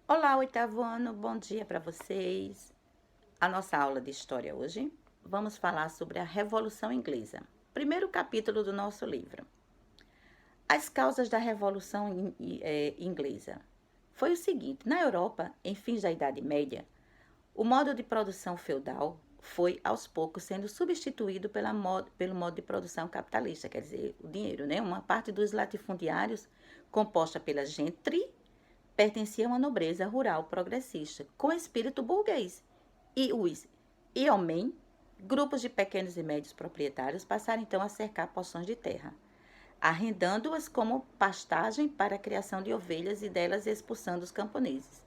Olá, oitavo ano, bom dia para vocês. A nossa aula de história hoje, vamos falar sobre a Revolução Inglesa, primeiro capítulo do nosso livro. As causas da Revolução Inglesa. Foi o seguinte: na Europa, em fins da Idade Média, o modo de produção feudal foi aos poucos sendo substituído pelo modo de produção capitalista, quer dizer, o dinheiro, né? Uma parte dos latifundiários, composta pela gentry, pertencia a uma nobreza rural progressista, com espírito burguês. E os yeomen, grupos de pequenos e médios proprietários, passaram então a cercar porções de terra, arrendando-as como pastagem para a criação de ovelhas e delas expulsando os camponeses.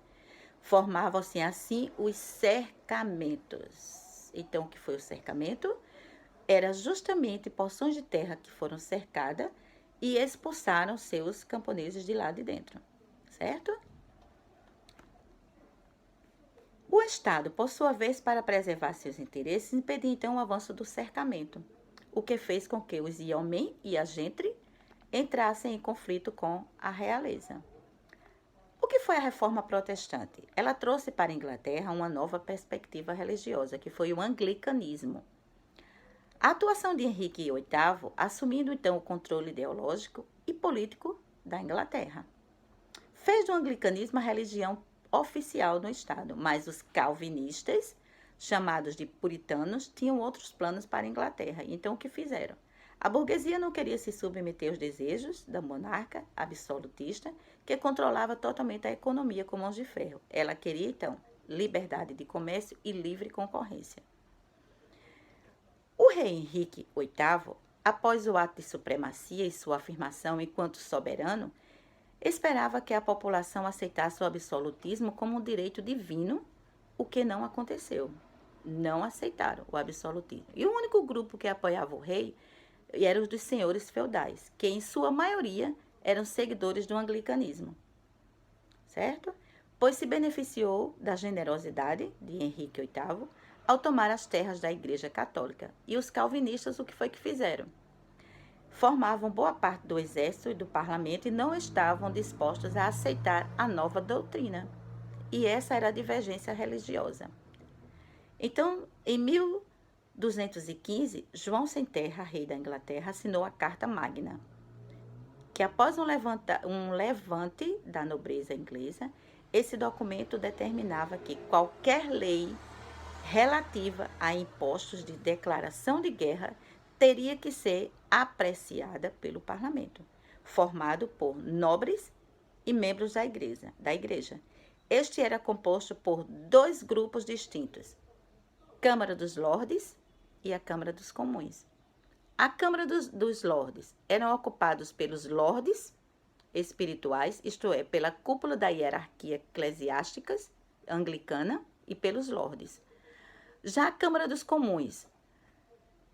Formavam-se assim os cercamentos. Então, o que foi o cercamento? Era justamente porções de terra que foram cercadas e expulsaram seus camponeses de lá de dentro, certo? O Estado, por sua vez, para preservar seus interesses, impediu então o avanço do cercamento, o que fez com que os yeomen e a gentry entrassem em conflito com a realeza. O que foi a reforma protestante? Ela trouxe para a Inglaterra uma nova perspectiva religiosa, que foi o anglicanismo. A atuação de Henrique VIII, assumindo então o controle ideológico e político da Inglaterra, fez do anglicanismo a religião oficial no Estado, mas os calvinistas, chamados de puritanos, tinham outros planos para a Inglaterra. Então, o que fizeram? A burguesia não queria se submeter aos desejos da monarca absolutista, que controlava totalmente a economia com mãos de ferro. Ela queria, então, liberdade de comércio e livre concorrência. O rei Henrique VIII, após o ato de supremacia e sua afirmação enquanto soberano, esperava que a população aceitasse o absolutismo como um direito divino, o que não aconteceu. Não aceitaram o absolutismo. E o único grupo que apoiava o rei eram os dos senhores feudais, que em sua maioria eram seguidores do anglicanismo, certo? Pois se beneficiou da generosidade de Henrique VIII ao tomar as terras da Igreja Católica. E os calvinistas, o que foi que fizeram? Formavam boa parte do exército e do parlamento e não estavam dispostos a aceitar a nova doutrina. E essa era a divergência religiosa. Então, em 1215, João Sem Terra, rei da Inglaterra, assinou a Carta Magna, que após um levante da nobreza inglesa, esse documento determinava que qualquer lei relativa a impostos de declaração de guerra teria que ser apreciada pelo parlamento, formado por nobres e membros da igreja. Este era composto por dois grupos distintos: Câmara dos Lordes e a Câmara dos Comuns. A Câmara dos Lordes eram ocupados pelos lordes espirituais, isto é, pela cúpula da hierarquia eclesiástica anglicana e pelos lordes. Já a Câmara dos Comuns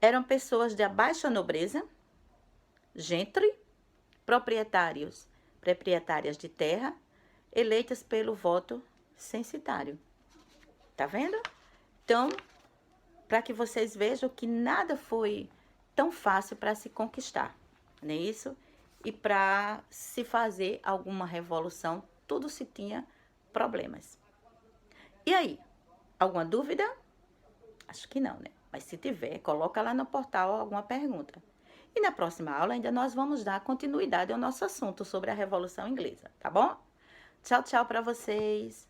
eram pessoas de baixa nobreza, gentry, proprietárias de terra, eleitas pelo voto censitário. Tá vendo? Então, para que vocês vejam que nada foi tão fácil para se conquistar, não é isso? E para se fazer alguma revolução, tudo se tinha problemas. E aí, alguma dúvida? Acho que não, né? Mas se tiver, coloca lá no portal alguma pergunta. E na próxima aula ainda nós vamos dar continuidade ao nosso assunto sobre a Revolução Inglesa, tá bom? Tchau, tchau para vocês!